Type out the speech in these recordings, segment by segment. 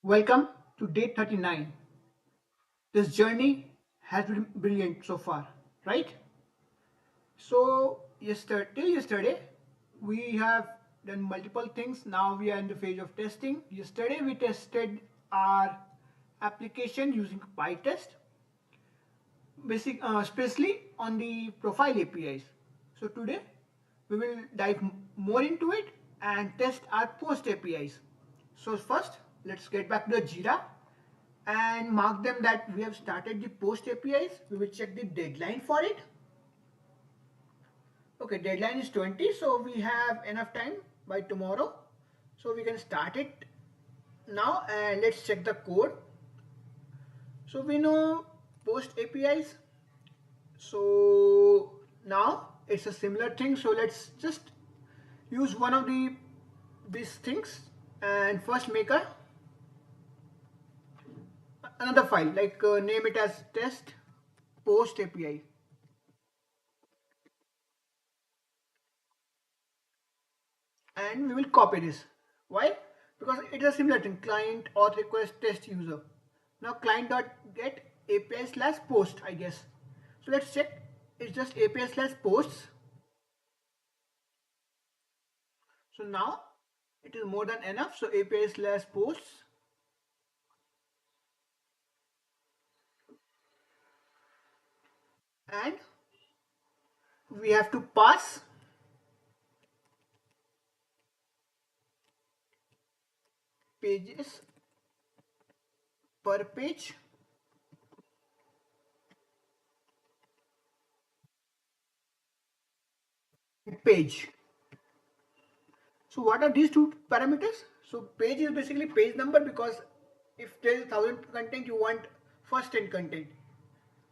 Welcome to day 39. This journey has been brilliant so far, right? So, yesterday, we have done multiple things. Now we are in the phase of testing. Yesterday, we tested our application using PyTest, especially on the profile APIs. So, today, we will dive more into it and test our post APIs. So, first, let's get back to the Jira and mark them that we have started the post APIs. We will check the deadline for it. Okay, deadline is 20, so we have enough time by tomorrow. So we can start it now and let's check the code. So we know post APIs. So now it's a similar thing. So let's just use one of these things and first make another file, like name it as test post API. And we will copy this. Why? Because it is a similar thing, client auth request test user. Now client dot get API slash post, I guess. So let's check. It's just API slash posts. So now it is more than enough. So API slash posts. And we have to pass pages per page. Page. So what are these two parameters? So page is basically page number, because if there is 1000 content, you want first 10 content.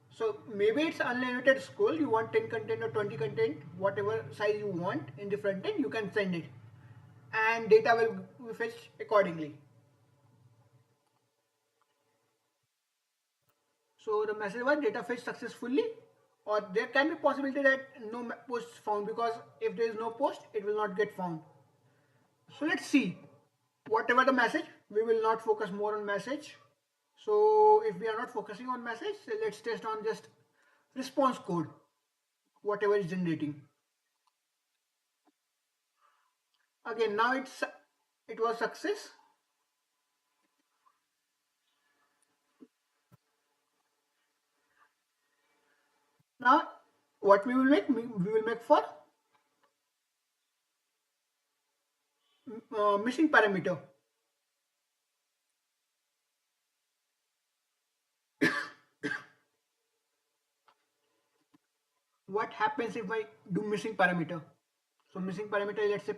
So maybe it's unlimited scroll, you want 10 content or 20 content, whatever size you want in the front end, you can send it. And data will be fetched accordingly. So the message was data fetched successfully, or there can be possibility that no post found, because if there is no post, it will not get found. So let's see. Whatever the message, we will not focus more on message. So if we are not focusing on message, let's test on just response code, whatever is generating. Again, now it was success. Now what we will make for missing parameter. What happens if I do missing parameter? So missing parameter, let's say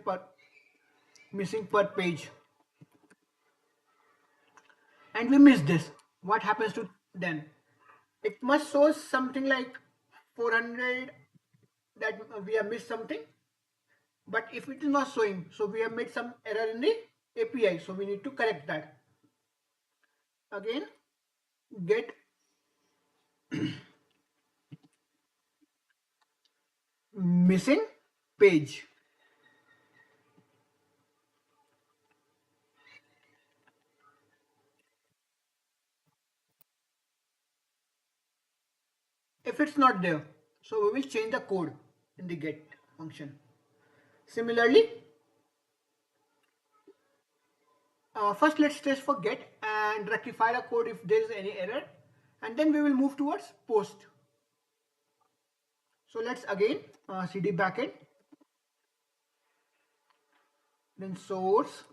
missing per page, and we miss this. What happens to then? It must show something like 400 that we have missed something. But if it is not showing, so we have made some error in the API, so we need to correct that. Again, get missing page. If it's not there, so we will change the code in the get function. Similarly, first let's test for get and rectify the code if there is any error, and then we will move towards post. So let's again cd backend, then source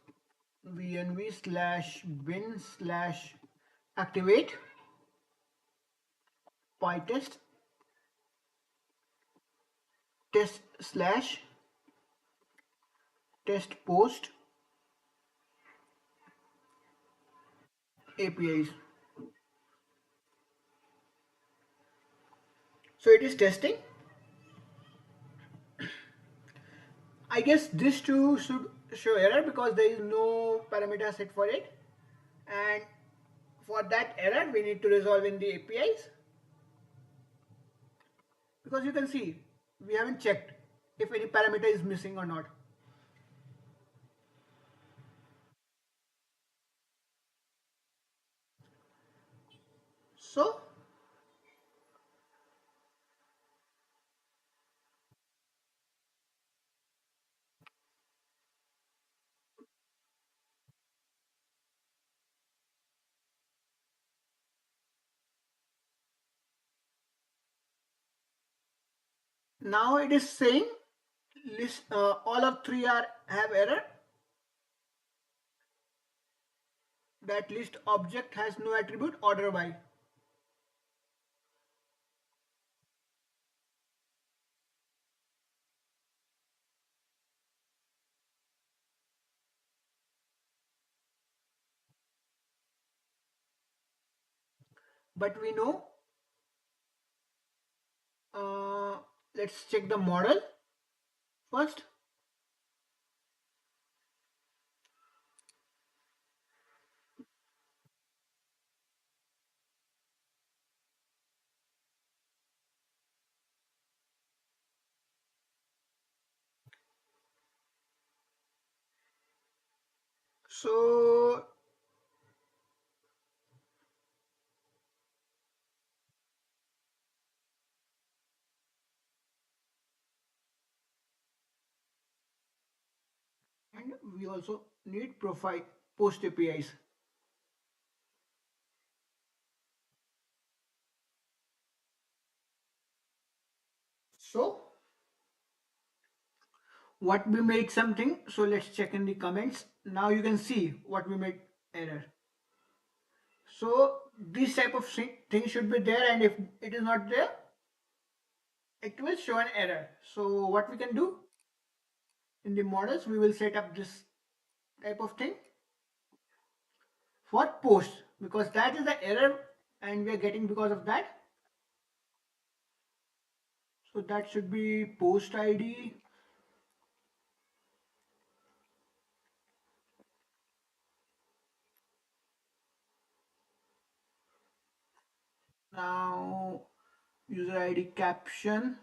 vnv slash bin slash activate pytest test slash test post APIs. So it is testing. I guess this too should show error because there is no parameter set for it, and for that error we need to resolve in the APIs, because you can see we haven't checked if any parameter is missing or not. So now it is saying list all of three are have error. That list object has no attribute order by. But we know, uh, let's check the model first. So and we also need profile post APIs. So what we made something, so let's check in the comments. Now you can see what we made error. So this type of thing should be there, and if it is not there, it will show an error. So what we can do in the models, we will set up this type of thing for post, because that is the error and we are getting because of that. So that should be post ID. Now user ID caption.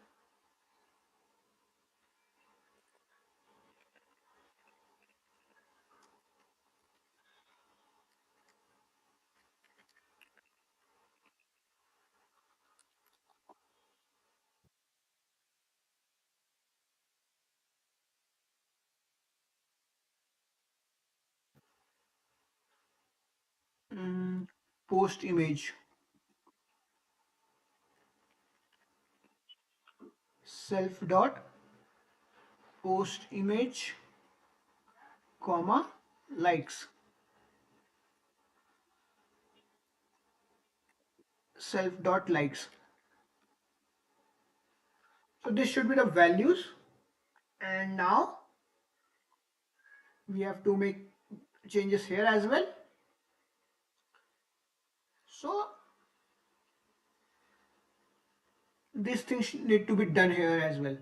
Post image. Self dot post image comma likes. Self dot likes. So this should be the values, and now we have to make changes here as well. So these things need to be done here as well.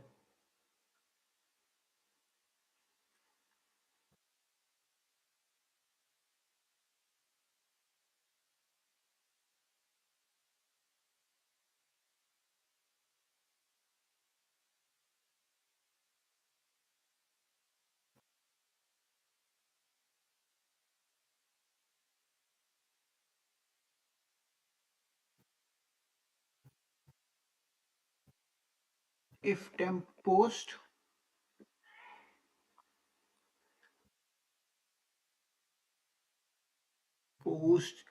If temp post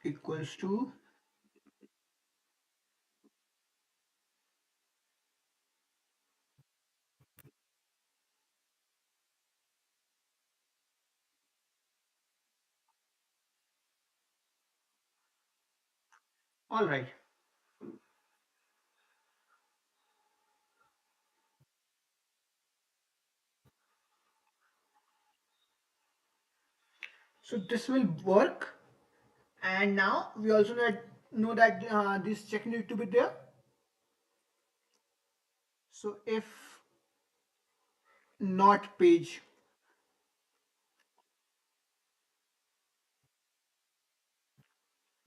equals to all right. So this will work, and now we also know that this check need to be there. So if not page,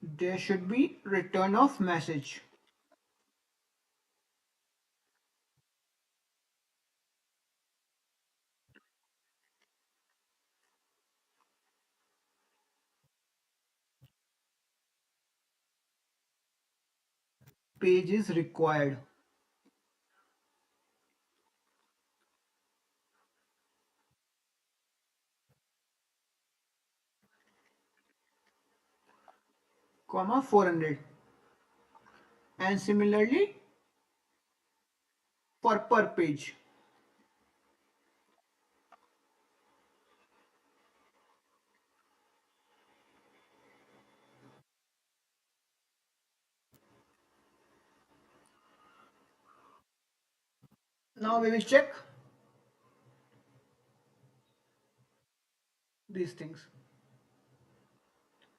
there should be return of message. Page is required, comma 400. And similarly for per page. Now we will check these things.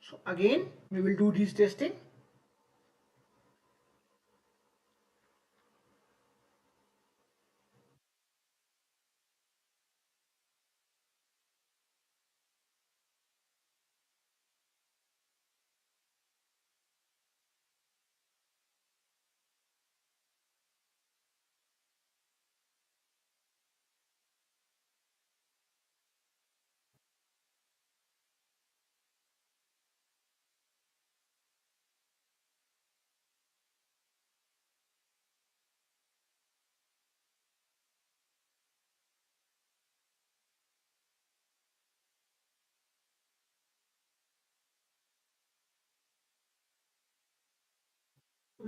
So again we will do this testing.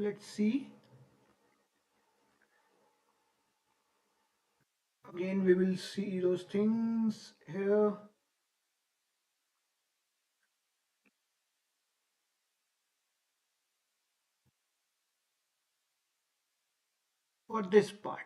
Let's see. Again we will see those things here for this part.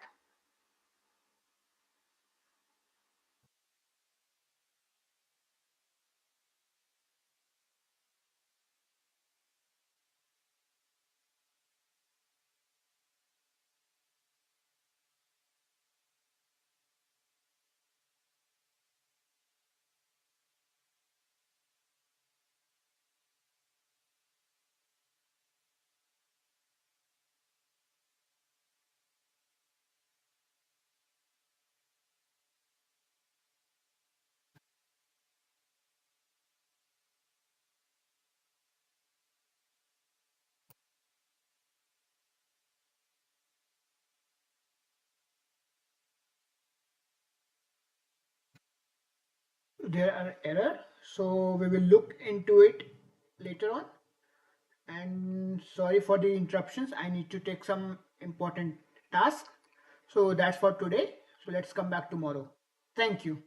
There are error, so we will look into it later on. And sorry for the interruptions, I need to take some important task. So that's for today. So let's come back tomorrow. Thank you.